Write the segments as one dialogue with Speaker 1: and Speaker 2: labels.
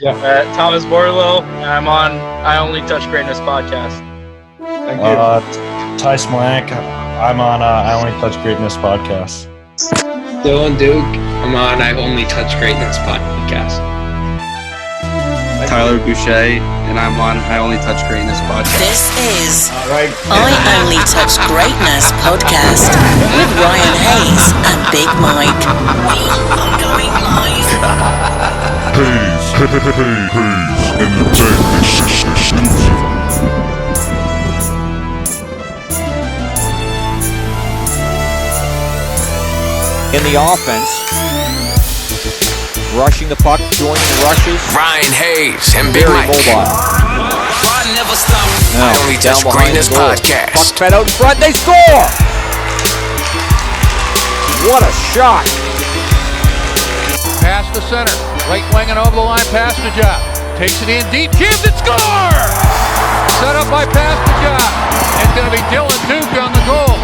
Speaker 1: Yeah.
Speaker 2: Thomas Bordeleau, and I'm on I Only Touch Greatness podcast.
Speaker 1: Thank you.
Speaker 3: Smilanic, I'm on I Only Touch Greatness podcast.
Speaker 4: Dylan Duke, I'm on I Only Touch Greatness podcast.
Speaker 5: Tyler Boucher, and I'm on I Only Touch Greatness podcast.
Speaker 6: This is
Speaker 1: Right.
Speaker 6: I Only Touch Greatness podcast with Ryan Hayes and Big Mike. We are going live.
Speaker 7: Hayes Entertainment Exclusive.
Speaker 8: In the offense, rushing the puck, joining the rushes.
Speaker 9: Ryan Hayes and Big
Speaker 8: Very
Speaker 9: Mike.
Speaker 8: mobile.
Speaker 9: Never stop. I Only Touch Greatness podcast.
Speaker 8: Puck fed out in front, they score! What a shot!
Speaker 10: Pass to center, right wing and over the line, pass to Job. Takes it in deep, gives it, score! Set up by pass to Job. It's going to be Dylan Duke on the goal.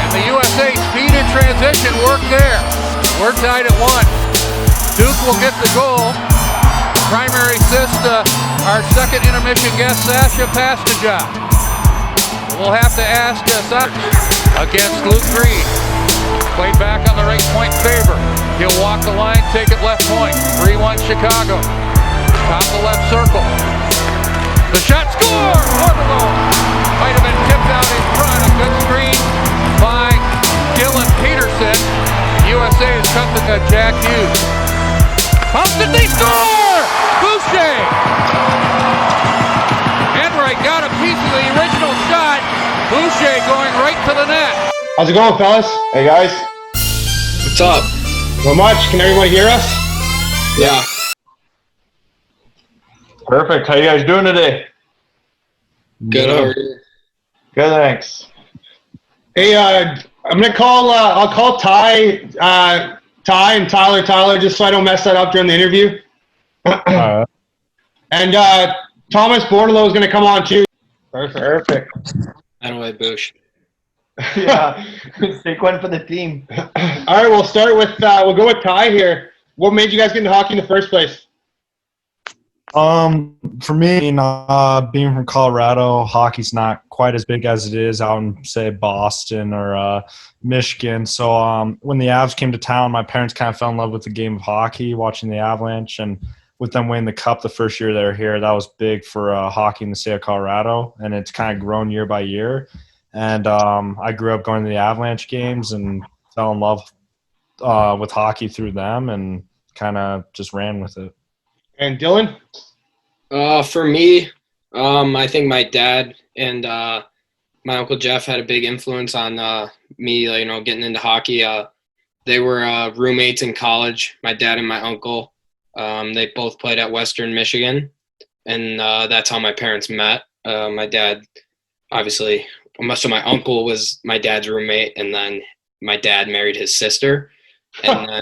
Speaker 10: And the USA speed and transition work there. We're tied at 1. Duke will get the goal. Primary assist, our second intermission guest, Sasha Pastajob. We'll have to ask against Luke Green. Played back on the right point favor. He'll walk the line, take it left point. 3-1 Chicago. Top the left circle. The shot, score! Bordeleau. Might have been tipped out in front. A good screen by Dylan Peterson. USA has come to Jack Hughes. Pumps it, they score! Boucher! Enright got a piece of the original shot. Boucher going right to the net.
Speaker 1: How's it going, fellas? Hey, guys.
Speaker 4: What's up?
Speaker 1: Not much. Can everyone hear us?
Speaker 4: Yeah.
Speaker 1: Perfect. How you guys doing today?
Speaker 4: Good. How are you?
Speaker 1: Good, thanks. Hey, I'm gonna call. I'll call Ty and Tyler, just so I don't mess that up during the interview. And Thomas Bordeleau is gonna come on too. Perfect.
Speaker 4: Anyway, Bush.
Speaker 1: Yeah.
Speaker 5: Take one for the team.
Speaker 1: All right, we'll start with. We'll go with Ty here. What made you guys get into hockey in the first place?
Speaker 3: For me, being from Colorado, hockey's not quite as big as it is out in, say, Boston or Michigan. So when the Avs came to town, my parents kind of fell in love with the game of hockey, watching the Avalanche. And with them winning the Cup the first year they were here, that was big for hockey in the state of Colorado. And it's kind of grown year by year. And I grew up going to the Avalanche games and fell in love with hockey through them and kind of just ran with it.
Speaker 1: And Dylan?
Speaker 4: For me, I think my dad and my Uncle Jeff had a big influence on me, getting into hockey. They were roommates in college, my dad and my uncle. They both played at Western Michigan, and that's how my parents met. My dad, obviously, so my uncle was my dad's roommate, and then my dad married his sister. And then,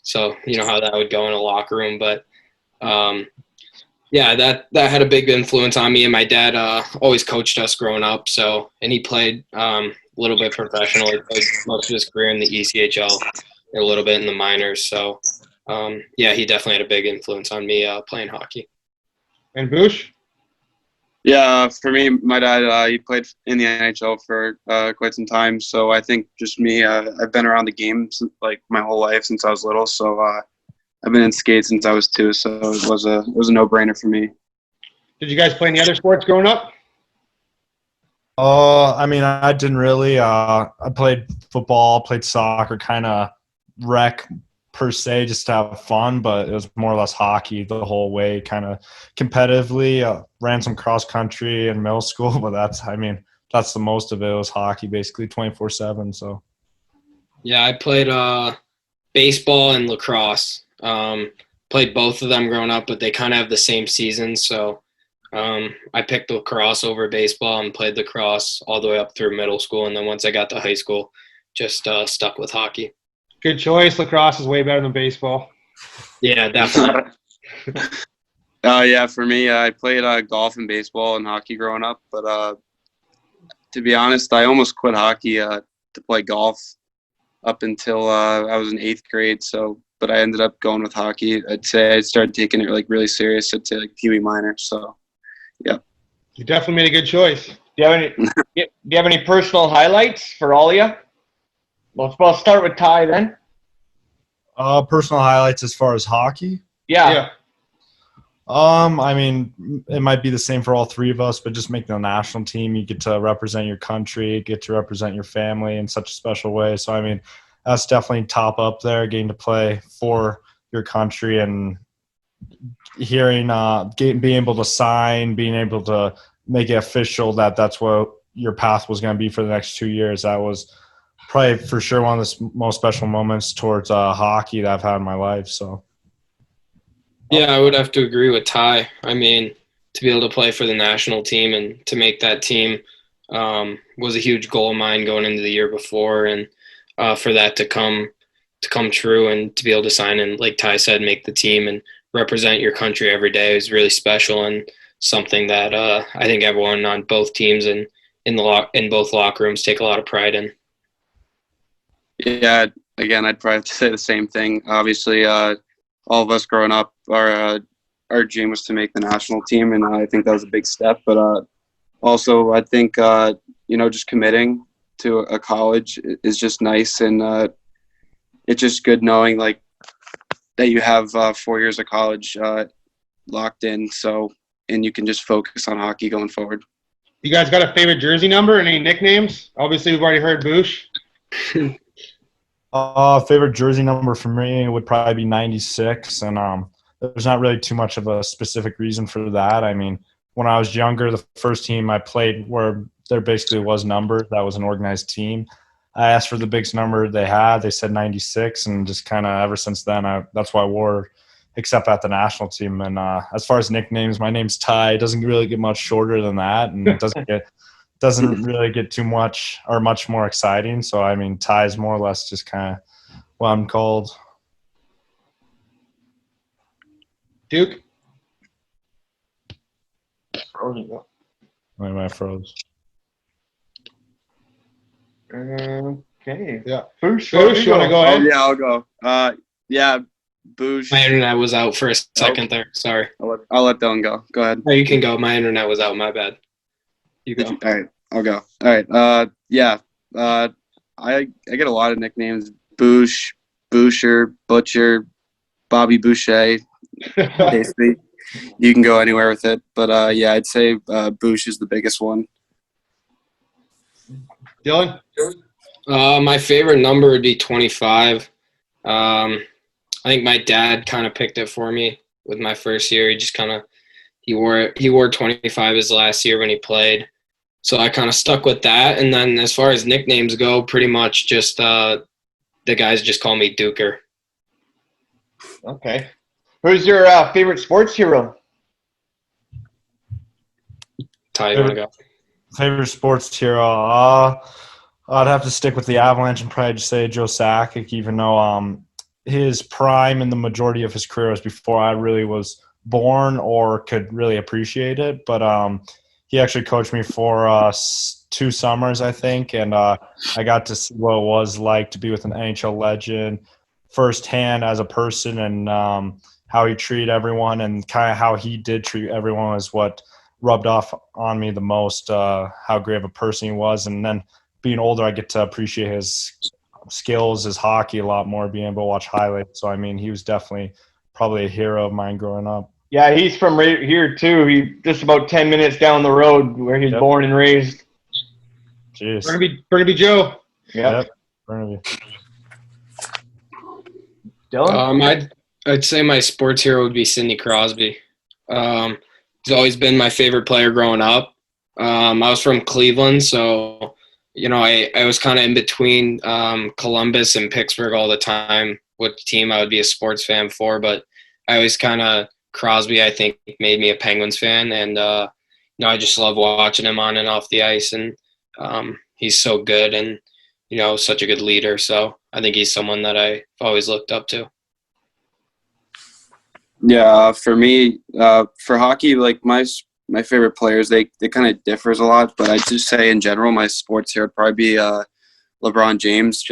Speaker 4: so you know how that would go in a locker room. But, yeah, that had a big influence on me. And my dad always coached us growing up. So, and he played a little bit professionally. He played most of his career in the ECHL, a little bit in the minors. So, yeah, he definitely had a big influence on me playing hockey.
Speaker 1: And Bouch?
Speaker 5: Yeah, for me, my dad, he played in the NHL for quite some time. So I think just me, I've been around the game like my whole life since I was little. So I've been in skates since I was 2. So it was a no-brainer for me.
Speaker 1: Did you guys play any other sports growing up?
Speaker 3: I mean, I didn't really. I played football, played soccer, kind of rec per se, just to have fun, but it was more or less hockey the whole way, kind of competitively. Ran some cross country in middle school, but that's the most of it. It was hockey basically 24/7. So
Speaker 4: yeah, I played baseball and lacrosse. Played both of them growing up, but they kind of have the same season. So I picked lacrosse over baseball and played lacrosse all the way up through middle school. And then once I got to high school, just stuck with hockey.
Speaker 1: Good choice. Lacrosse is way better than baseball.
Speaker 4: Yeah, definitely.
Speaker 5: Yeah, for me, I played golf and baseball and hockey growing up. But to be honest, I almost quit hockey to play golf up until I was in 8th grade. So but I ended up going with hockey. I'd say I started taking it like really serious. I'd say like Pee Wee minor. So, yeah.
Speaker 1: You definitely made a good choice.
Speaker 11: Do you have any personal highlights for all of you? Well, start with Ty then.
Speaker 3: Personal highlights as far as hockey?
Speaker 11: Yeah.
Speaker 3: I mean, it might be the same for all three of us, but just making the national team, you get to represent your country, get to represent your family in such a special way. So, I mean, that's definitely top up there, getting to play for your country and hearing, being able to sign, being able to make it official that that's what your path was going to be for the next 2 years. That was probably for sure one of the most special moments towards hockey that I've had in my life. So.
Speaker 4: Yeah, I would have to agree with Ty. I mean, to be able to play for the national team and to make that team was a huge goal of mine going into the year before, and for that to come true and to be able to sign and, like Ty said, make the team and represent your country every day is really special and something that I think everyone on both teams and in both locker rooms take a lot of pride in.
Speaker 5: Yeah, again, I'd probably have to say the same thing. Obviously, all of us growing up, our dream was to make the national team, and I think that was a big step. But also, I think just committing to a college is just nice, and it's just good knowing like that you have 4 years of college locked in. So, and you can just focus on hockey going forward.
Speaker 1: You guys got a favorite jersey number and any nicknames? Obviously, we've already heard Boucher.
Speaker 3: Favorite jersey number for me would probably be 96, and there's not really too much of a specific reason for that. I mean, when I was younger, the first team I played where there basically was numbers, that was an organized team. I asked for the biggest number they had. They said 96, and just kind of ever since then, that's what I wore, except at the national team. And as far as nicknames, my name's Ty. It doesn't really get much shorter than that, and it doesn't really get too much or much more exciting. So, I mean, Ty is more or less just kind of what I'm called.
Speaker 1: Duke?
Speaker 3: Wait, I froze.
Speaker 11: Okay.
Speaker 1: Yeah.
Speaker 11: Boucher,
Speaker 1: you want to go ahead?
Speaker 5: Yeah, I'll go. Yeah, Bouge.
Speaker 4: My internet was out for a second there. Sorry.
Speaker 5: I'll let Dylan go. Go ahead.
Speaker 4: Oh, you can go. My internet was out. My bad. You go.
Speaker 5: All right, I'll go. All right. I get a lot of nicknames: Bouche, Boucher, Butcher, Bobby Boucher. Basically, you can go anywhere with it. But I'd say Bouche is the biggest one.
Speaker 1: Dylan?
Speaker 4: My favorite number would be 25. I think my dad kind of picked it for me with my first year. He wore 25 his last year when he played. So I kind of stuck with that. And then as far as nicknames go, pretty much just the guys just call me Duker.
Speaker 11: Okay. Who's your favorite sports hero?
Speaker 4: Ty, you want to go?
Speaker 3: Favorite sports hero? I'd have to stick with the Avalanche and probably just say Joe Sakic, even though his prime and the majority of his career was before I really was born or could really appreciate it. But he actually coached me for 2 summers, I think, and I got to see what it was like to be with an NHL legend firsthand as a person, and how he treated everyone and kind of how he did treat everyone was what rubbed off on me the most, how great of a person he was. And then being older, I get to appreciate his skills, his hockey a lot more, being able to watch highlights. So, I mean, he was definitely probably a hero of mine growing up.
Speaker 11: Yeah, he's from right here, too. He's just about 10 minutes down the road where he's born and raised.
Speaker 3: Jeez.
Speaker 1: Burnaby Joe.
Speaker 11: Yep.
Speaker 3: Burnaby.
Speaker 11: Dylan?
Speaker 4: I'd say my sports hero would be Sidney Crosby. He's always been my favorite player growing up. I was from Cleveland, so I was kind of in between Columbus and Pittsburgh all the time, what team I would be a sports fan for. But I always kind of Crosby, I think, made me a Penguins fan, and I just love watching him on and off the ice, and he's so good and such a good leader. So I think he's someone that I've always looked up to.
Speaker 5: Yeah, for me, for hockey, like my favorite players, they kind of differs a lot, but I'd just say in general, my sports hero would probably be LeBron James.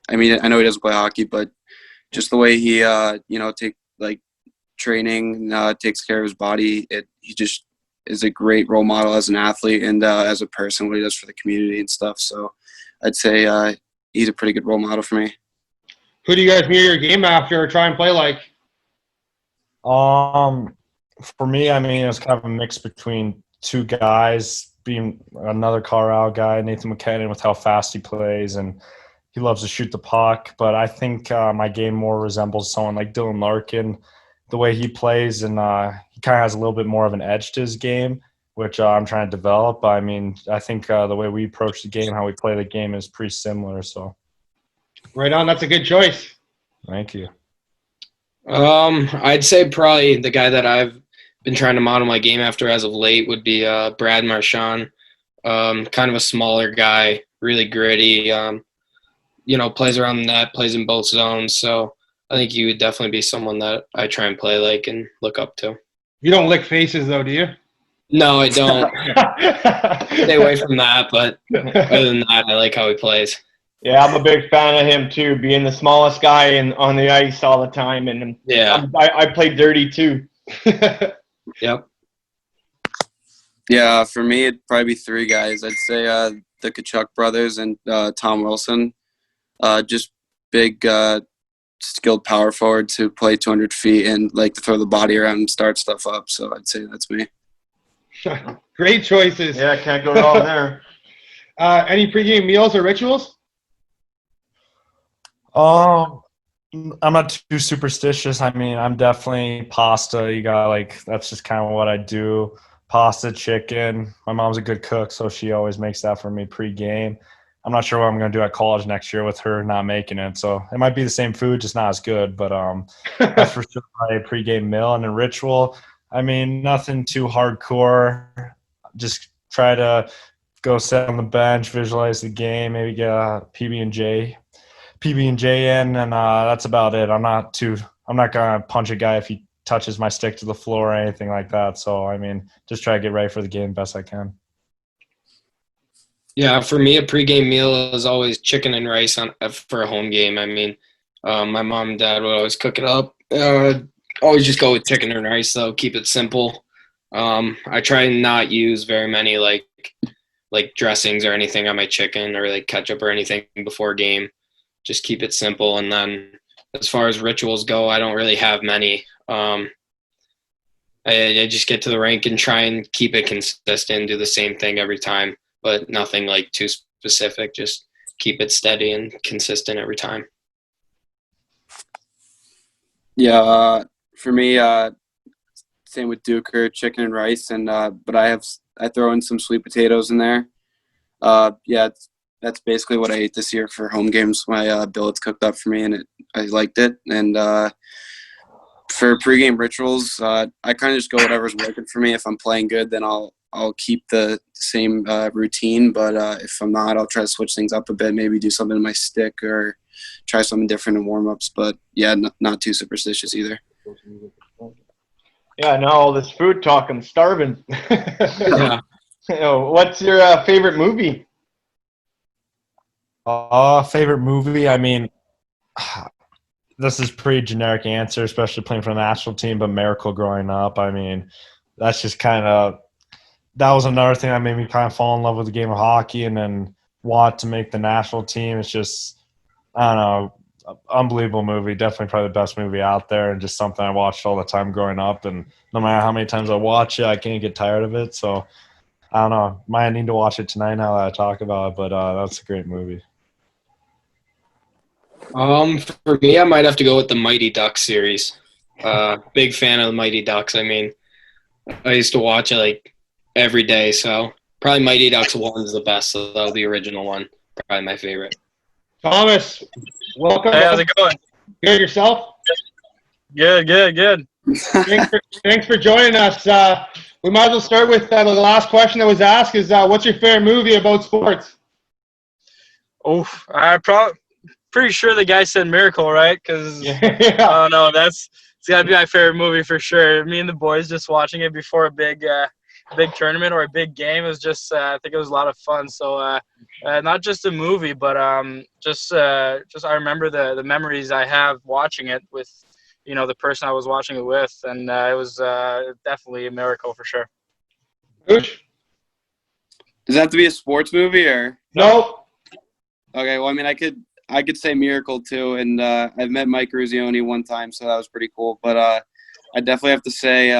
Speaker 5: I know he doesn't play hockey, but just the way he training, takes care of his body. He just is a great role model as an athlete and as a person, what he does for the community and stuff. So I'd say he's a pretty good role model for me.
Speaker 1: Who do you guys mirror your game after or try and play like?
Speaker 3: For me, I mean, it was kind of a mix between two guys, being another Colorado guy, Nathan McKinnon, with how fast he plays, and he loves to shoot the puck. But I think my game more resembles someone like Dylan Larkin, the way he plays, and he kind of has a little bit more of an edge to his game, which I'm trying to develop. I mean, I think the way we approach the game, how we play the game is pretty similar. So,
Speaker 1: right on. That's a good choice.
Speaker 3: Thank you.
Speaker 4: I'd say probably the guy that I've been trying to model my game after as of late would be Brad Marchand. Kind of a smaller guy, really gritty, plays around the net, plays in both zones. So I think he would definitely be someone that I try and play like and look up to.
Speaker 1: You don't lick faces though, do you?
Speaker 4: No, I don't. Stay away from that, but other than that, I like how he plays.
Speaker 11: Yeah, I'm a big fan of him too, being the smallest guy on the ice all the time. And
Speaker 4: yeah,
Speaker 11: I play dirty too.
Speaker 4: Yep.
Speaker 5: Yeah, for me, it'd probably be three guys. I'd say the Tkachuk brothers and Tom Wilson. Just big, skilled power forwards who play 200 feet and like to throw the body around and start stuff up. So I'd say that's me.
Speaker 1: Great choices.
Speaker 11: Yeah, can't go wrong there.
Speaker 1: Any pregame meals or rituals?
Speaker 3: I'm not too superstitious. I mean, I'm definitely pasta. You got that's just kind of what I do. Pasta, chicken. My mom's a good cook, so she always makes that for me pre-game. I'm not sure what I'm going to do at college next year with her not making it. So it might be the same food, just not as good. But that's for sure my pre-game meal. And a ritual, I mean, nothing too hardcore. Just try to go sit on the bench, visualize the game, maybe get a PB&J in, and that's about it. I'm not going to punch a guy if he touches my stick to the floor or anything like that. So, I mean, just try to get ready for the game best I can.
Speaker 4: Yeah, for me, a pregame meal is always chicken and rice for a home game. I mean, my mom and dad would always cook it up. Always just go with chicken and rice, though. Keep it simple. I try and not use very many like dressings or anything on my chicken or like ketchup or anything before game. Just keep it simple. And then as far as rituals go, I don't really have many. I just get to the rink and try and keep it consistent, do the same thing every time, but nothing like too specific. Just keep it steady and consistent every time.
Speaker 5: Yeah, for me, same with Duker, chicken and rice, and but I throw in some sweet potatoes in there. That's basically what I ate this year for home games. My billets cooked up for me, and I liked it. And for pregame rituals, I kind of just go whatever's working for me. If I'm playing good, then I'll keep the same routine. But if I'm not, I'll try to switch things up a bit. Maybe do something in my stick or try something different in warm-ups. But yeah, not too superstitious either.
Speaker 11: Yeah, now all this food talk, I'm starving.
Speaker 4: Yeah.
Speaker 11: What's your favorite movie?
Speaker 3: Favorite movie? I mean, this is pretty generic answer, especially playing for the national team, but Miracle growing up. I mean, that's just that was another thing that made me kind of fall in love with the game of hockey and then want to make the national team. It's just, I don't know, unbelievable movie. Definitely probably the best movie out there and just something I watched all the time growing up. And no matter how many times I watch it, I can't get tired of it. So, I don't know. Might need to watch it tonight now that I talk about it, but that's a great movie.
Speaker 4: For me, I might have to go with the Mighty Ducks series. Big fan of the Mighty Ducks. I mean, I used to watch it like every day, so probably Mighty Ducks 1 is the best. So that'll be the original one. Probably my favorite.
Speaker 1: Thomas, welcome.
Speaker 2: Hey, how's it going?
Speaker 1: Good, yourself?
Speaker 2: Good.
Speaker 1: Thanks for joining us. We might as well start with the last question that was asked is what's your favorite movie about sports?
Speaker 2: I'm pretty sure the guy said Miracle, right? Because,
Speaker 1: Yeah.
Speaker 2: I don't know, it's got to be my favorite movie for sure. Me and the boys just watching it before a big big tournament or a big game. It was just I think it was a lot of fun. So not just a movie, but just I remember the memories I have watching it with the person I was watching it with, and it was definitely a miracle for sure.
Speaker 1: Boucher?
Speaker 5: Does that have to be a sports movie or?
Speaker 1: No.
Speaker 5: Okay, well, I mean, I could say Miracle too, and I've met Mike Ruzioni one time, so that was pretty cool. But I definitely have to say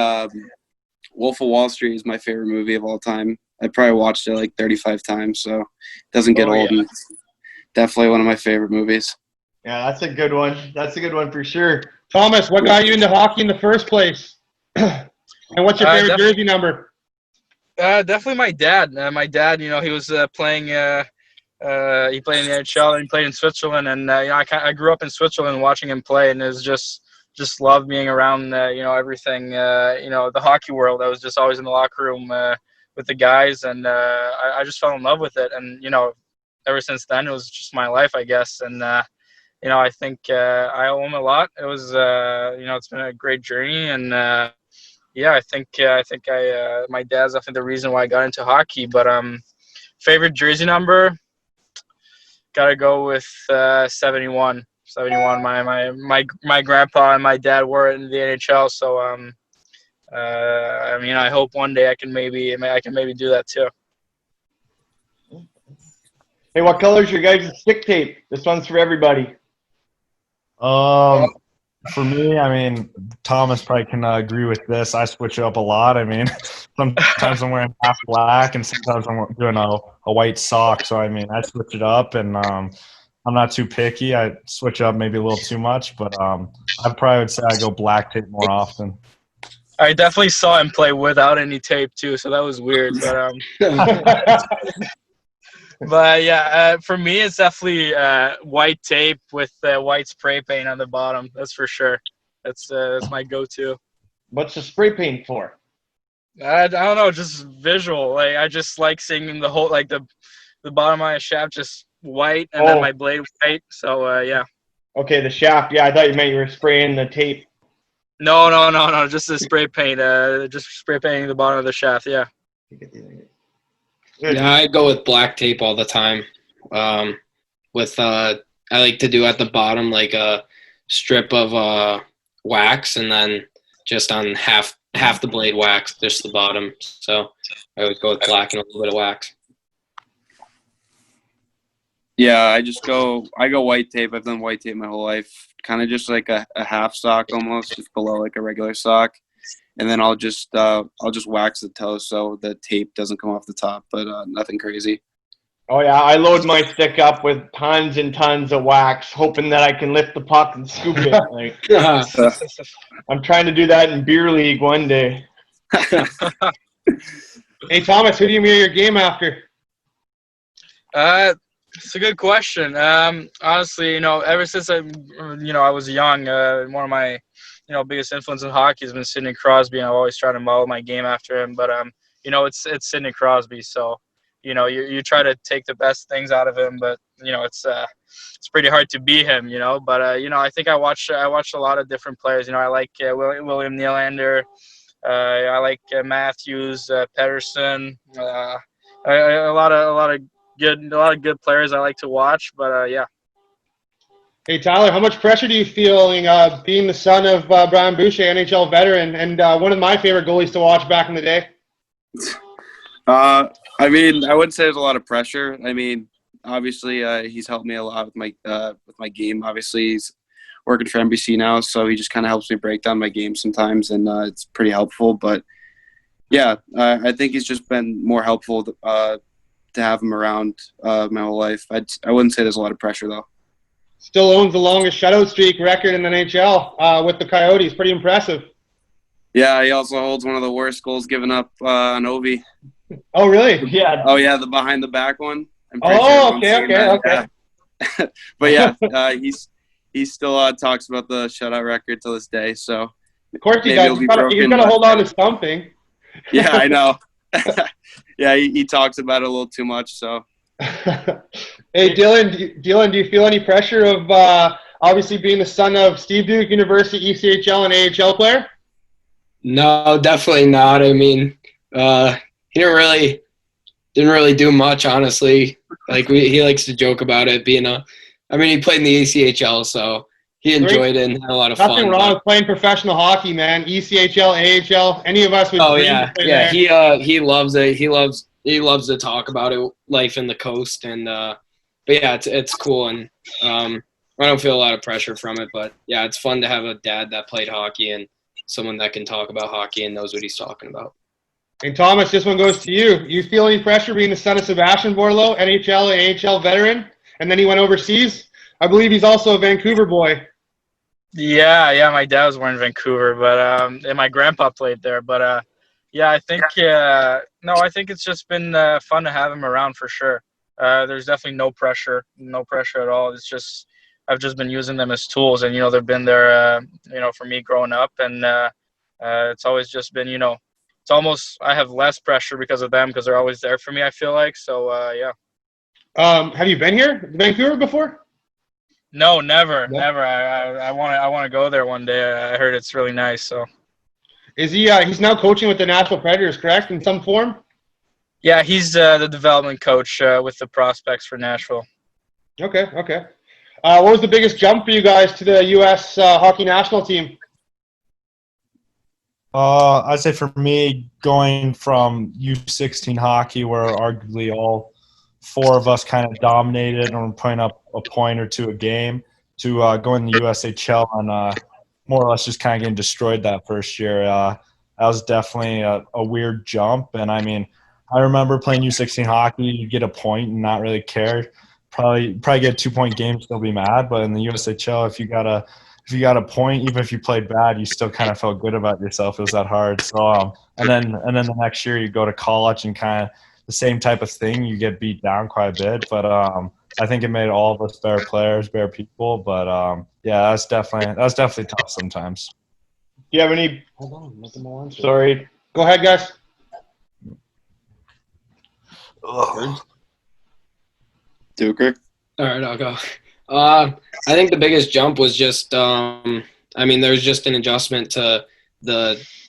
Speaker 5: Wolf of Wall Street is my favorite movie of all time. I probably watched it like 35 times, so it doesn't get old.
Speaker 12: Yeah.
Speaker 5: And it's definitely one of my favorite movies.
Speaker 12: Yeah, that's a good one. That's a good one for sure.
Speaker 1: Thomas, what got you into hockey in the first place? And what's your favorite jersey number?
Speaker 2: Definitely my dad. My dad, he was playing. He played in the NHL and he played in Switzerland, and I grew up in Switzerland watching him play, and it was just loved being around everything the hockey world. I was just always in the locker room with the guys, and I just fell in love with it, and ever since then it was just my life, I guess. And I think I owe him a lot. It was it's been a great journey, and I think my dad's definitely the reason why I got into hockey. But favorite jersey number, gotta go with 71. 71. My grandpa and my dad were in the NHL, so I hope one day I can maybe do that too.
Speaker 12: Hey, what color is your guys' stick tape? This one's for everybody.
Speaker 3: For me, I mean, Thomas probably can agree with this. I switch it up a lot. I mean, sometimes I'm wearing half black, and sometimes I'm doing a white sock. So, I mean, I switch it up, and I'm not too picky. I switch up maybe a little too much, but I probably would say I go black tape more often.
Speaker 2: I definitely saw him play without any tape too, so that was weird. But but yeah, for me, it's definitely white tape with white spray paint on the bottom. That's for sure. That's my go-to.
Speaker 12: What's the spray paint for?
Speaker 2: I don't know, just visual. Like I just like seeing the whole, like the bottom of my shaft just white, and then my blade white. So yeah.
Speaker 12: Okay, the shaft. Yeah, I thought you meant you were spraying the tape.
Speaker 2: No. Just the spray paint. Just spray painting the bottom of the shaft. Yeah.
Speaker 4: Yeah, I go with black tape all the time. I like to do at the bottom like a strip of wax, and then just on half the blade wax, just the bottom. So I would go with black and a little bit of wax.
Speaker 5: Yeah, I go white tape. I've done white tape my whole life. Kind of just like a half sock almost, just below like a regular sock. And then I'll just wax the toe so the tape doesn't come off the top, but nothing crazy.
Speaker 12: Oh yeah, I load my stick up with tons and tons of wax, hoping that I can lift the puck and scoop it. Like, I'm trying to do that in beer league one day.
Speaker 1: Hey Thomas, who do you mirror your game after?
Speaker 2: It's a good question. Honestly, ever since I was young, one of my biggest influence in hockey has been Sidney Crosby, and I've always tried to model my game after him. But it's Sidney Crosby, so you try to take the best things out of him, but it's pretty hard to beat him, But I think I watched a lot of different players. I like William Nylander, I like Matthews, Pettersson, a lot of good players I like to watch. But yeah.
Speaker 1: Hey, Tyler, how much pressure do you feel being the son of Brian Boucher, NHL veteran, and one of my favorite goalies to watch back in the day?
Speaker 5: I mean, I wouldn't say there's a lot of pressure. I mean, obviously, he's helped me a lot with my game. Obviously, he's working for NBC now, so he just kind of helps me break down my game sometimes, and it's pretty helpful. But, yeah, I think he's just been more helpful to have him around my whole life. I wouldn't say there's a lot of pressure, though.
Speaker 1: Still owns the longest shutout streak record in the NHL with the Coyotes. Pretty impressive.
Speaker 5: Yeah, he also holds one of the worst goals given up on Ovi.
Speaker 1: Oh, really?
Speaker 12: Yeah.
Speaker 5: Oh, yeah, the behind the back one.
Speaker 1: Okay.
Speaker 5: But yeah, he still talks about the shutout record to this day. So
Speaker 1: of course he does. He's got to hold on to something.
Speaker 5: Yeah, I know. Yeah, he talks about it a little too much. So.
Speaker 1: Hey, Dylan, do you feel any pressure of obviously being the son of Steve Duke, University, ECHL, and AHL player?
Speaker 4: No, definitely not. I mean, He didn't really do much, honestly. Like he likes to joke about it being he played in the ACHL, so he enjoyed it and had a lot of fun.
Speaker 1: Nothing wrong with playing professional hockey, man. ECHL, AHL, any of us would dream to play there.
Speaker 4: He loves it. He loves to talk about it, life in the coast, and but yeah, it's cool, and I don't feel a lot of pressure from it, but yeah, it's fun to have a dad that played hockey and someone that can talk about hockey and knows what he's talking about.
Speaker 1: And Thomas, this one goes to you. You feel any pressure being the son of Sebastian Bordeleau, NHL, AHL veteran, and then he went overseas? I believe he's also a Vancouver boy.
Speaker 2: Yeah, my dad was born in Vancouver, but and my grandpa played there. But yeah, I think I think it's just been fun to have him around for sure. There's definitely no pressure at all. It's just I've just been using them as tools, and they've been there, for me growing up, and it's always just been, it's almost I have less pressure because of them because they're always there for me. I feel like so, yeah.
Speaker 1: Have you been here, to Vancouver, before?
Speaker 2: No, never. I want to go there one day. I heard it's really nice. So,
Speaker 1: is he? He's now coaching with the Nashville Predators, correct? In some form.
Speaker 2: Yeah, he's the development coach with the prospects for Nashville.
Speaker 1: Okay. What was the biggest jump for you guys to the U.S. hockey national team?
Speaker 3: I'd say for me, going from U16 hockey, where arguably all four of us kind of dominated and were putting up a point or two a game, to going to USHL and more or less just kind of getting destroyed that first year. That was definitely a weird jump. And I mean, I remember playing U16 hockey, you get a point and not really care. Probably get a 2-point game, still be mad. But in the USHL, if you got a point, even if you played bad, you still kind of felt good about yourself. It was that hard. So and then the next year you go to college and kind of the same type of thing. You get beat down quite a bit, but I think it made all of us better players, better people. But yeah, that's definitely tough sometimes.
Speaker 12: Do you have any?
Speaker 1: Hold on, nothing more on.
Speaker 12: Sorry.
Speaker 1: Go ahead, guys.
Speaker 5: Duker.
Speaker 4: All right, I'll go. I think the biggest jump was just, there's just an adjustment to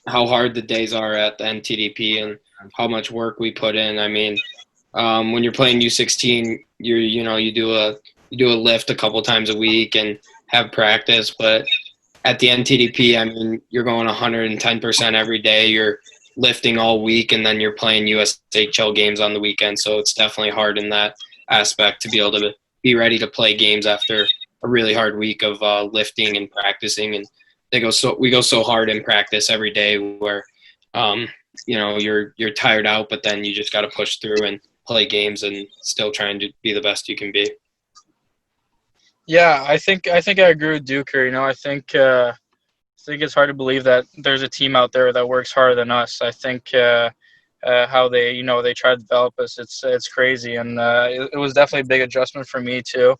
Speaker 4: how hard the days are at the NTDP and how much work we put in. I mean, when you're playing U16, you do a lift a couple times a week and have practice, but at the NTDP, you're going 110% every day. You're lifting all week, and then you're playing USHL games on the weekend. So it's definitely hard in that aspect to be able to be ready to play games after a really hard week of lifting and practicing. And we go so hard in practice every day where you're tired out, but then you just got to push through and play games and still trying to be the best you can be.
Speaker 2: Yeah, I think I agree with Duker. I think it's hard to believe that there's a team out there that works harder than us. I think how they they try to develop us, it's crazy, and it was definitely a big adjustment for me too.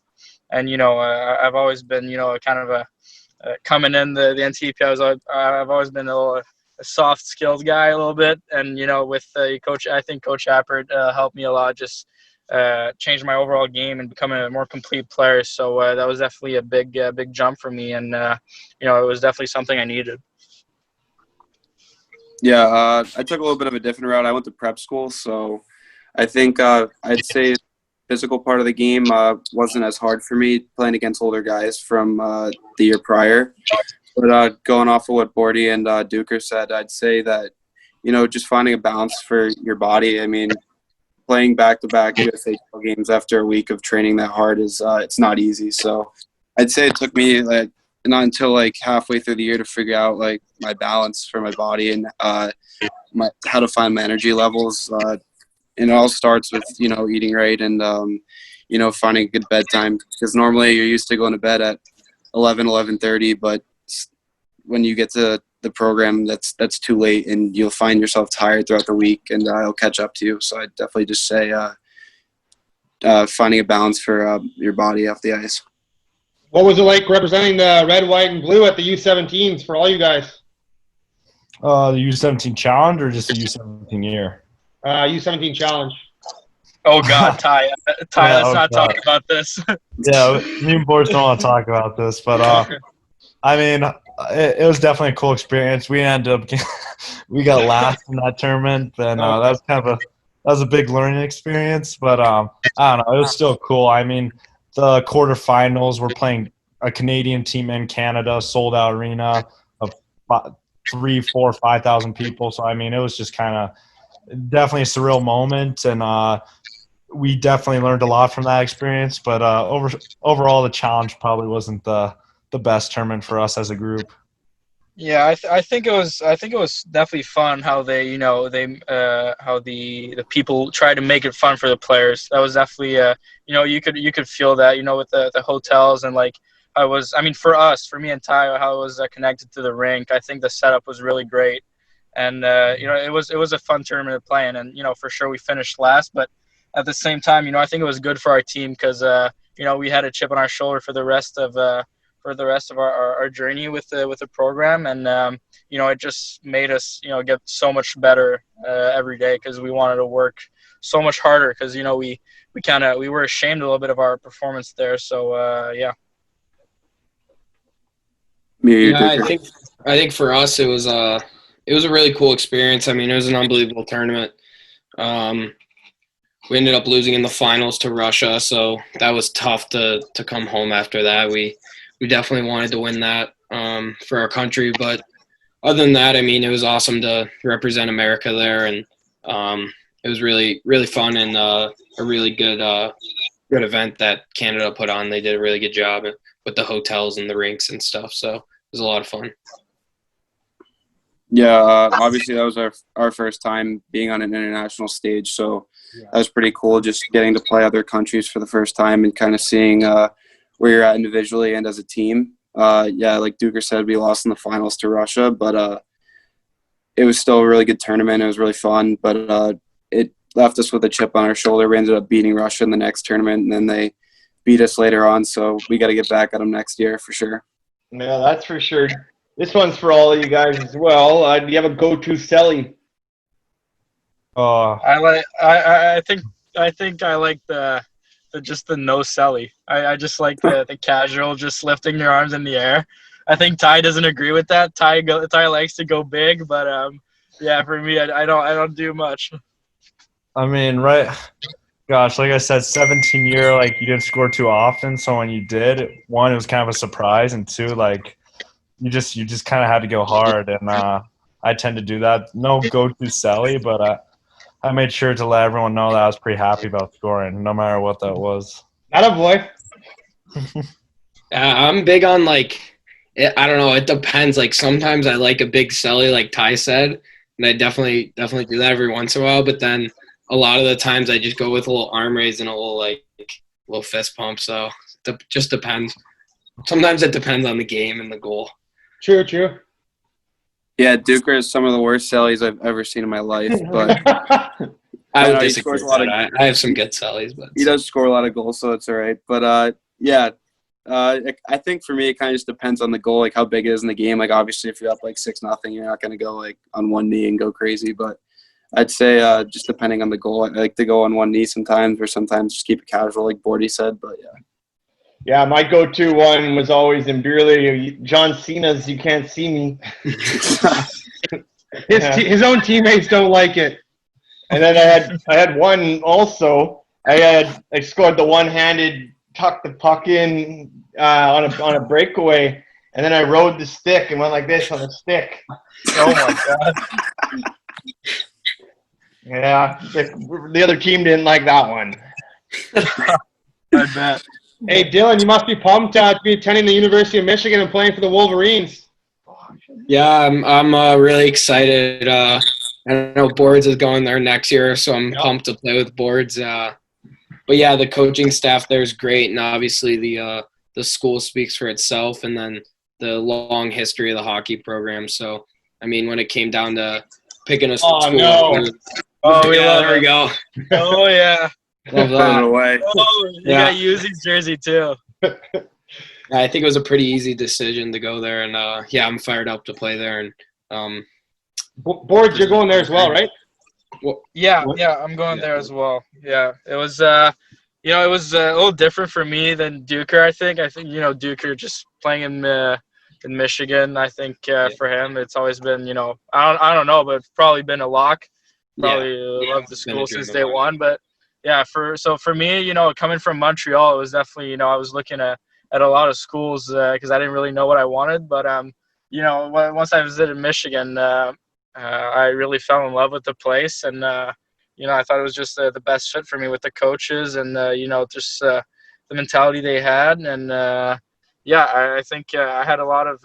Speaker 2: And I've always been kind of a coming in the NTP. I've always been a soft skilled guy a little bit, and with coach, I think Coach Appert helped me a lot, just change my overall game and become a more complete player. So that was definitely a big jump for me, and it was definitely something I needed.
Speaker 5: Yeah, I took a little bit of a different route. I went to prep school, so I think I'd say the physical part of the game wasn't as hard for me playing against older guys from the year prior. But going off of what Bordy and Duker said, I'd say that, just finding a balance for your body. I mean, playing back-to-back USHL games after a week of training that hard is it's not easy. So I'd say it took me not until halfway through the year to figure out my balance for my body and how to find my energy levels. And it all starts with eating right and finding a good bedtime, because normally you're used to going to bed at 11:30, but when you get to the program, that's too late, and you'll find yourself tired throughout the week, and it'll catch up to you. So I'd definitely just say finding a balance for your body off the ice.
Speaker 1: What was it like representing the red, white, and blue at the U17s for all you guys?
Speaker 3: The U17 challenge or just the U17 year?
Speaker 1: U17 challenge.
Speaker 2: Oh God, Ty, let's not talk about this.
Speaker 3: Yeah, me and Boris don't want to talk about this, but I mean, it was definitely a cool experience. We ended up we got last in that tournament, and that was that was a big learning experience. But I don't know, it was still cool. I mean, the quarterfinals, we're playing a Canadian team in Canada, sold out arena of 3,000, 4,000, 5,000 people. So I mean, it was just kind of definitely a surreal moment, and we definitely learned a lot from that experience. But overall, the challenge probably wasn't the best tournament for us as a group.
Speaker 2: Yeah, I think it was definitely fun how they how the people tried to make it fun for the players. That was definitely you could feel that with the hotels and like for me and Ty, how it was connected to the rink. I think the setup was really great, and it was a fun tournament to play in, and for sure we finished last, but at the same time I think it was good for our team because we had a chip on our shoulder for the rest of our journey with the program, and it just made us get so much better every day because we wanted to work so much harder because we were ashamed a little bit of our performance there. So yeah.
Speaker 4: Yeah, I think for us it was a really cool experience. I mean, it was an unbelievable tournament. We ended up losing in the finals to Russia, so that was tough to come home after that. We definitely wanted to win that for our country, but other than that, I mean, it was awesome to represent America there, and it was really, really fun and a really good event that Canada put on. They did a really good job with the hotels and the rinks and stuff, so it was a lot of fun.
Speaker 5: Yeah, obviously that was our first time being on an international stage, so that was pretty cool just getting to play other countries for the first time and kind of seeing where you're at individually and as a team. Yeah, like Duker said, we lost in the finals to Russia, but it was still a really good tournament. It was really fun, but it left us with a chip on our shoulder. We ended up beating Russia in the next tournament, and then they beat us later on, so we got to get back at them next year for sure.
Speaker 12: Yeah, that's for sure. This one's for all of you guys as well. Do you have a go-to celly?
Speaker 2: I think I like the no celly. I just like the casual, just lifting your arms in the air. I think Ty doesn't agree with that. Ty likes to go big, but yeah, for me, I don't do much.
Speaker 3: I mean, right? Gosh, like I said, 17-year, like you didn't score too often. So when you did, one, it was kind of a surprise, and two, like you just kind of had to go hard, and I tend to do that. No go-to celly, but I made sure to let everyone know that I was pretty happy about scoring, no matter what that was.
Speaker 12: Attaboy.
Speaker 4: I'm big on I don't know. It depends. Like sometimes I like a big celly, like Ty said, and I definitely do that every once in a while. But then a lot of the times I just go with a little arm raise and a little fist pump. So it just depends. Sometimes it depends on the game and the goal.
Speaker 12: True.
Speaker 5: Yeah, Duker is some of the worst cellies I've ever seen in my life, but
Speaker 4: I would disagree with that. I have some good cellies, but
Speaker 5: he does score a lot of goals, so it's all right. But yeah, I think for me it kind of just depends on the goal, like how big it is in the game. Like obviously, if you're up like 6-0, you're not going to go like on one knee and go crazy. But I'd say just depending on the goal, I like to go on one knee sometimes, or sometimes just keep it casual, like Bordy said. But yeah.
Speaker 12: Yeah, my go-to one was always in Beerley, John Cena's "You Can't See Me."
Speaker 1: His own teammates don't like it.
Speaker 12: And then I had one also. I scored the one-handed, tuck the puck in on a breakaway, and then I rode the stick and went like this on the stick. Oh my god! Yeah, the other team didn't like that one.
Speaker 2: I bet.
Speaker 1: Hey, Dylan, you must be pumped to be attending the University of Michigan and playing for the Wolverines.
Speaker 4: Yeah, I'm really excited. I know Boards is going there next year, so I'm pumped to play with Boards. But yeah, the coaching staff there is great, and obviously the school speaks for itself, and then the long history of the hockey program. So, I mean, when it came down to picking a school,
Speaker 2: there
Speaker 4: we go.
Speaker 2: Oh yeah.
Speaker 4: Love that.
Speaker 5: Away.
Speaker 2: Oh, you got Uzi's jersey too.
Speaker 4: I think it was a pretty easy decision to go there, and yeah, I'm fired up to play there. And
Speaker 1: Boards, you're going there as well, right?
Speaker 2: Yeah, I'm going there as well. Yeah, it was it was a little different for me than Duker. I think Duker just playing in in Michigan. I think for him, it's always been, I don't know, but it's probably been a lock. Probably loved the school since day one. But yeah, for me, coming from Montreal, it was definitely, I was looking at a lot of schools because I didn't really know what I wanted. But once I visited Michigan, I really fell in love with the place, and I thought it was just the best fit for me with the coaches and just the mentality they had, and I think I had a lot of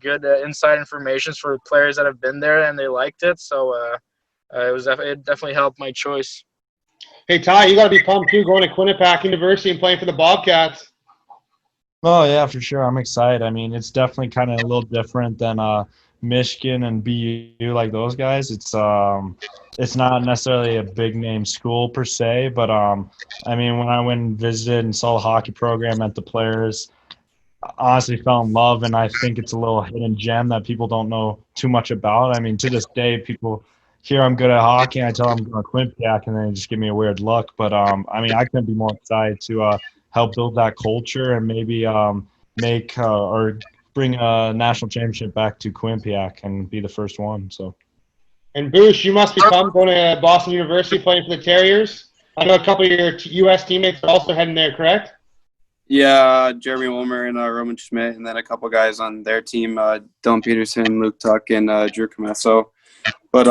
Speaker 2: good inside information for players that have been there and they liked it. So it definitely helped my choice.
Speaker 1: Hey, Ty, you got to be pumped too, going to Quinnipiac University and playing for the Bobcats.
Speaker 3: Oh yeah, for sure. I'm excited. I mean, it's definitely kind of a little different than Michigan and BU, like those guys. It's not necessarily a big name school per se, but I mean, when I went and visited and saw the hockey program, met the players, I honestly fell in love, and I think it's a little hidden gem that people don't know too much about. I mean, to this day, people hear I'm good at hockey, and I tell them I'm going to Quinnipiac, and then they just give me a weird look. But I mean, I couldn't be more excited to help build that culture and maybe make or bring a national championship back to Quinnipiac and be the first one. So.
Speaker 1: And Boucher, you must be pumped going to Boston University playing for the Terriers. I know a couple of your U.S. teammates are also heading there, correct?
Speaker 5: Yeah, Jeremy Wolmer and Roman Schmidt, and then a couple guys on their team, Dylan Peterson, Luke Tuck, and Drew Comesso. But,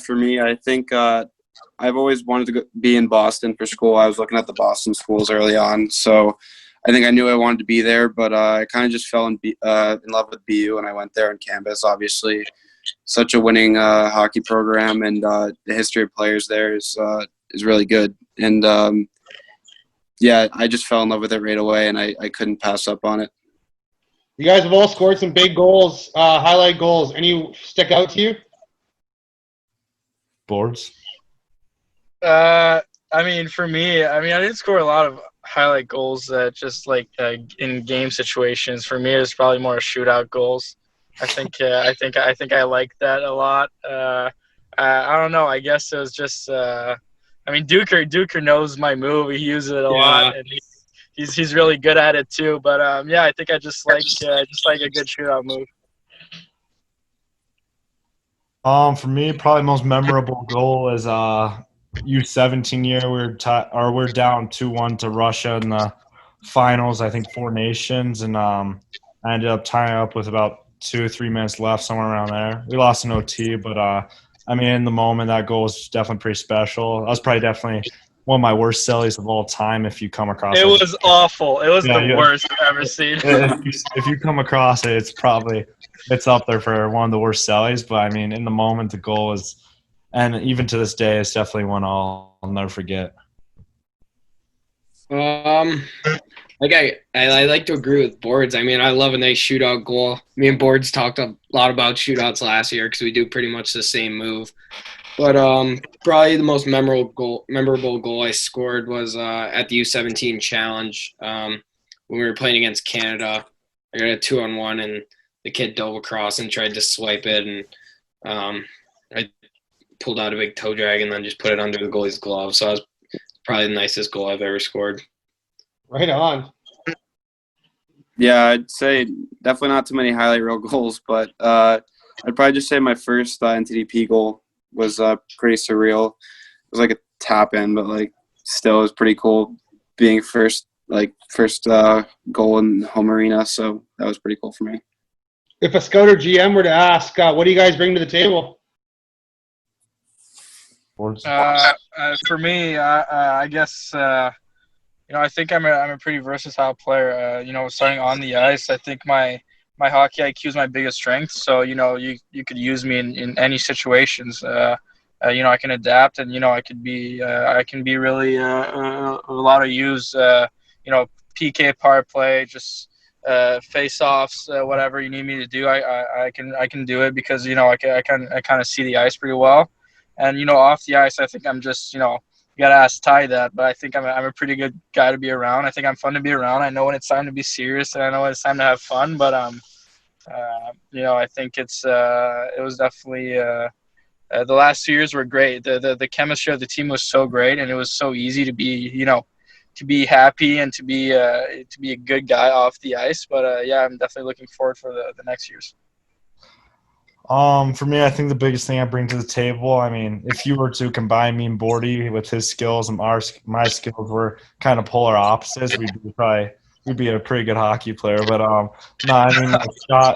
Speaker 5: for me, I think I've always wanted to be in Boston for school. I was looking at the Boston schools early on, so I think I knew I wanted to be there, but I kind of just fell in love with BU, and I went there on campus. Obviously, such a winning hockey program, and the history of players there is really good. And, I just fell in love with it right away, and I couldn't pass up on it.
Speaker 1: You guys have all scored some big goals, highlight goals. Any stick out to you?
Speaker 3: Boards?
Speaker 2: I mean, for me, I didn't score a lot of highlight goals just like in game situations. For me, it's probably more shootout goals. I think I like that a lot. I don't know. I guess it was just. Duker knows my move. He uses it a lot, and he's really good at it too. But I think I just like a good shootout move.
Speaker 3: For me, probably most memorable goal is U17 year. We're down 2-1 to Russia in the finals. I think 4 nations, and I ended up tying up with about 2 or 3 minutes left, somewhere around there. We lost an OT, but I mean, in the moment, that goal was definitely pretty special. That was probably definitely one of my worst sellies of all time. If you come across
Speaker 2: it, was awful. It was the worst I've ever seen.
Speaker 3: If you come across it, it's up there for one of the worst sellies. But I mean, in the moment, the goal is, and even to this day, it's definitely one I'll never forget.
Speaker 4: I like to agree with Boards. I mean, I love a nice shootout goal. Me and Boards talked a lot about shootouts last year because we do pretty much the same move. But probably the most memorable goal I scored was at the U17 challenge when we were playing against Canada. I got a 2-on-1, and the kid dove across and tried to swipe it, and I pulled out a big toe drag and then just put it under the goalie's glove. So that was probably the nicest goal I've ever scored.
Speaker 1: Right on.
Speaker 5: Yeah, I'd say definitely not too many highlight reel goals, but I'd probably just say my first NTDP goal was pretty surreal. It was like a tap in, but still it was pretty cool being first goal in home arena. So that was pretty cool for me.
Speaker 1: If a scout or GM were to ask, what do you guys bring to the table?
Speaker 2: For me, I guess. I think I'm a pretty versatile player. Starting on the ice, I think my hockey IQ is my biggest strength. So you could use me in any situations. I can adapt, and I can be really a lot of use. PK power play, just face-offs, whatever you need me to do. I can do it because I kind of see the ice pretty well, and off the ice, I think I'm just you gotta ask Ty that, but I think I'm a pretty good guy to be around. I think I'm fun to be around. I know when it's time to be serious, and I know when it's time to have fun. But I think it was definitely the last 2 years were great. The chemistry of the team was so great, and it was so easy to be be happy and to be a good guy off the ice. But yeah, I'm definitely looking forward for the next years.
Speaker 3: For me, I think the biggest thing I bring to the table, I mean, if you were to combine me and Bordy with his skills and my skills were kind of polar opposites, we'd be a pretty good hockey player. But no, I mean,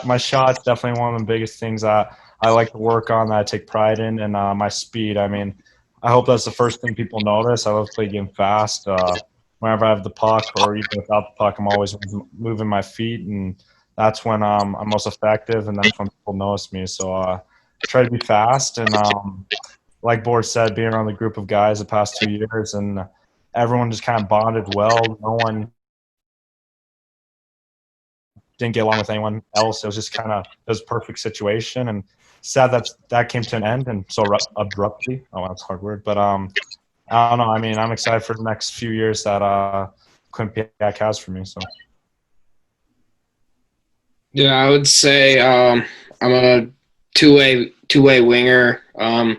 Speaker 3: my shot's definitely one of the biggest things that I like to work on, that I take pride in, and my speed. I mean, I hope that's the first thing people notice. I love to play game fast. Whenever I have the puck, or even without the puck, I'm always moving my feet, and that's when I'm most effective, and that's when people notice me. So I try to be fast, and like Boris said, being around the group of guys the past 2 years, and everyone just kind of bonded well. No one didn't get along with anyone else. It was just it was a perfect situation, and sad that came to an end and so abruptly. Oh, that's a hard word, but I don't know. I mean, I'm excited for the next few years that Quinnipiac has for me. So.
Speaker 4: Yeah, I would say I'm a two-way winger. I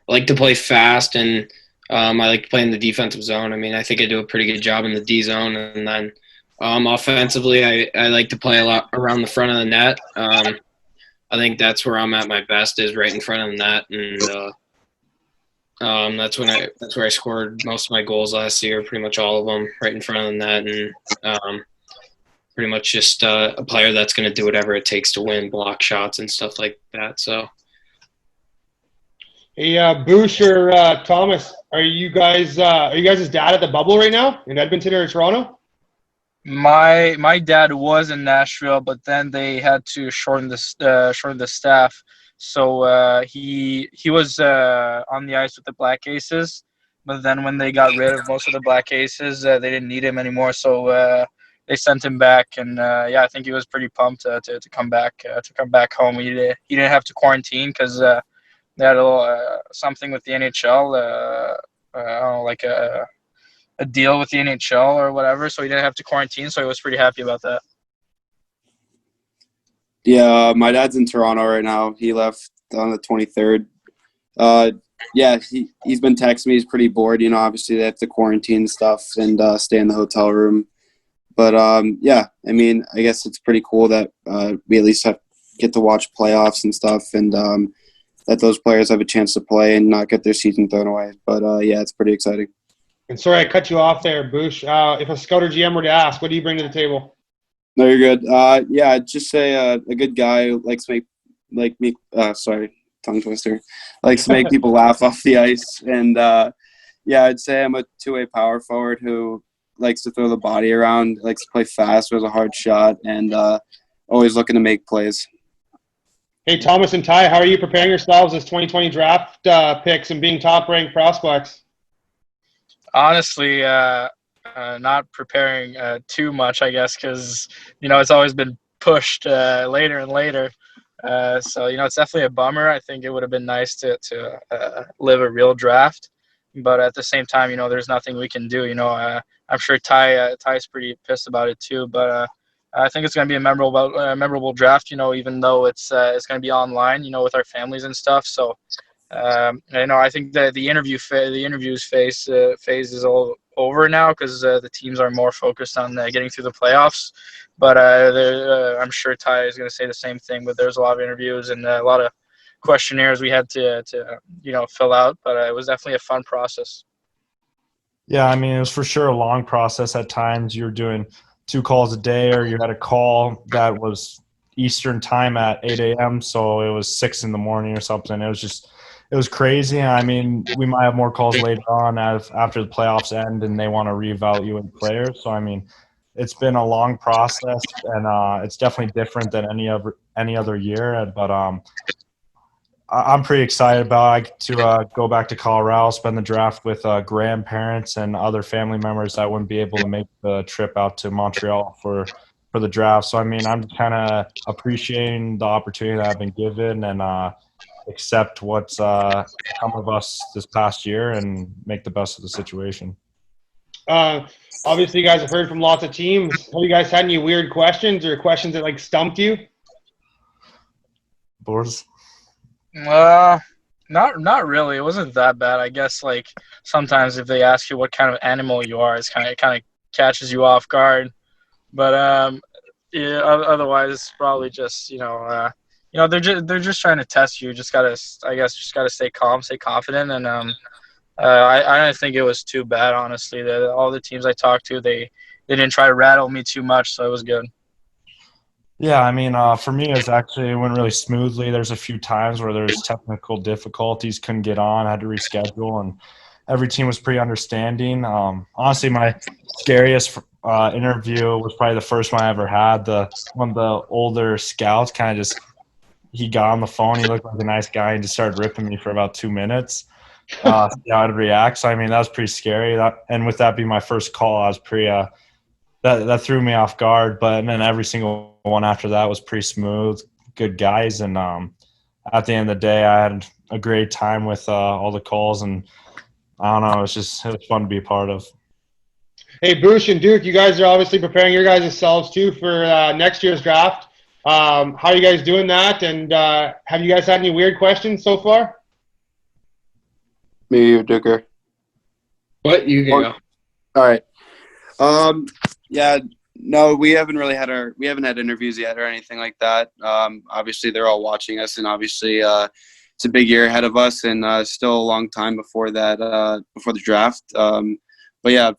Speaker 4: like to play fast, and I like to play in the defensive zone. I mean, I think I do a pretty good job in the D zone, and then offensively, I like to play a lot around the front of the net. I think that's where I'm at my best, is right in front of the net, and that's where I scored most of my goals last year, pretty much all of them, right in front of the net, and pretty much just a player that's going to do whatever it takes to win, block shots and stuff like that. So,
Speaker 1: hey, Boucher, Thomas, are you guys' dad at the bubble right now in Edmonton or Toronto?
Speaker 2: My dad was in Nashville, but then they had to shorten the staff. So he was on the ice with the Black Aces, but then when they got rid of most of the Black Aces, they didn't need him anymore. So they sent him back, and yeah, I think he was pretty pumped to come back home. He didn't have to quarantine because they had a little something with the NHL. I don't know, like a deal with the NHL or whatever, so he didn't have to quarantine, so he was pretty happy about that.
Speaker 5: Yeah, my dad's in Toronto right now. He left on the 23rd. Yeah, he's been texting me. He's pretty bored. You know, obviously they have to quarantine stuff and stay in the hotel room. But, yeah, I mean, I guess it's pretty cool that we at least get to watch playoffs and stuff, and that those players have a chance to play and not get their season thrown away. But, yeah, it's pretty exciting.
Speaker 1: And sorry, I cut you off there, Boosh. If a scout or GM were to ask, what do you bring to the table?
Speaker 5: No, you're good. Yeah, I'd just say a good guy who likes to make tongue twister. Likes to make people laugh off the ice. And, yeah, I'd say I'm a two-way power forward who likes to throw the body around, likes to play fast, has a hard shot, and always looking to make plays.
Speaker 1: Hey, Thomas and Ty, how are you preparing yourselves as 2020 draft picks and being top-ranked prospects?
Speaker 2: Honestly, not preparing too much, I guess, because, you know, it's always been pushed later and later. So, you know, it's definitely a bummer. I think it would have been nice to live a real draft. But at the same time, you know, there's nothing we can do. You know, I'm sure Ty's pretty pissed about it too. But I think it's going to be a memorable draft, you know, even though it's going to be online, you know, with our families and stuff. So, you know, I think the interviews phase is all over now because the teams are more focused on getting through the playoffs. But I'm sure Ty is going to say the same thing. But there's a lot of interviews and a lot of questionnaires we had to you know, fill out. But it was definitely a fun process.
Speaker 3: Yeah, I mean, it was for sure a long process at times. You were doing 2 calls a day, or you had a call that was Eastern time at 8 a.m., so it was 6 in the morning or something. It was crazy. I mean, we might have more calls later on after the playoffs end and they want to reevaluate players. So, I mean, it's been a long process, and it's definitely different than any other year. But I'm pretty excited about to go back to Colorado, spend the draft with grandparents and other family members that wouldn't be able to make the trip out to Montreal for the draft. So, I mean, I'm kind of appreciating the opportunity that I've been given and accept what's come of us this past year and make the best of the situation.
Speaker 1: Obviously, you guys have heard from lots of teams. Have you guys had any weird questions or questions that, like, stumped you?
Speaker 3: Boris?
Speaker 2: Not really. It wasn't that bad. I guess like sometimes if they ask you what kind of animal you are, it kind of catches you off guard. But yeah. Otherwise, it's probably just they're just trying to test you. Just gotta stay calm, stay confident, and I don't think it was too bad, honestly. All the teams I talked to, they didn't try to rattle me too much, so it was good.
Speaker 3: Yeah, I mean, for me, it went really smoothly. There's a few times where there's technical difficulties, couldn't get on, had to reschedule, and every team was pretty understanding. Honestly, my scariest interview was probably the first one I ever had. One of the older scouts kind of he got on the phone. He looked like a nice guy and just started ripping me for about 2 minutes. See how I'd react. So, I mean, that was pretty scary. And with that being my first call, I was pretty that threw me off guard. But then every single one after that was pretty smooth, good guys. And at the end of the day, I had a great time with all the calls. And I don't know, it was fun to be a part of.
Speaker 1: Hey, Boucher and Duke, you guys are obviously preparing your guys' selves too for next year's draft. How are you guys doing that? And have you guys had any weird questions so far?
Speaker 5: Me or Duker?
Speaker 4: What? You can go.
Speaker 5: All right. Yeah, no, we haven't had interviews yet or anything like that. Obviously, they're all watching us, and obviously, it's a big year ahead of us, and still a long time before that, before the draft. But yeah,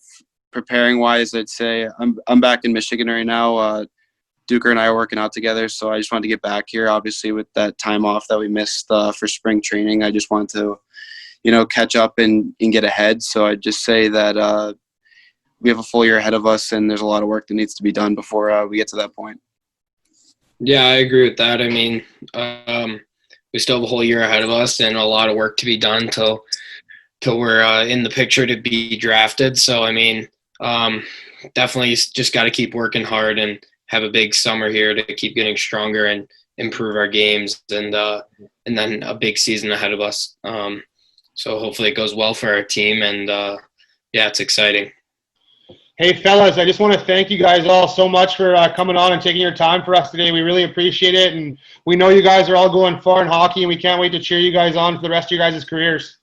Speaker 5: preparing wise, I'd say I'm back in Michigan right now. Duker and I are working out together, so I just wanted to get back here. Obviously, with that time off that we missed for spring training, I just wanted to, catch up and get ahead. So I'd just say that we have a full year ahead of us, and there's a lot of work that needs to be done before we get to that point.
Speaker 4: Yeah, I agree with that. I mean, we still have a whole year ahead of us and a lot of work to be done till we're in the picture to be drafted. So, I mean, definitely just got to keep working hard and have a big summer here to keep getting stronger and improve our games, and then a big season ahead of us. So hopefully it goes well for our team, and yeah, it's exciting.
Speaker 1: Hey, fellas, I just want to thank you guys all so much for coming on and taking your time for us today. We really appreciate it, and we know you guys are all going far in hockey, and we can't wait to cheer you guys on for the rest of your guys' careers.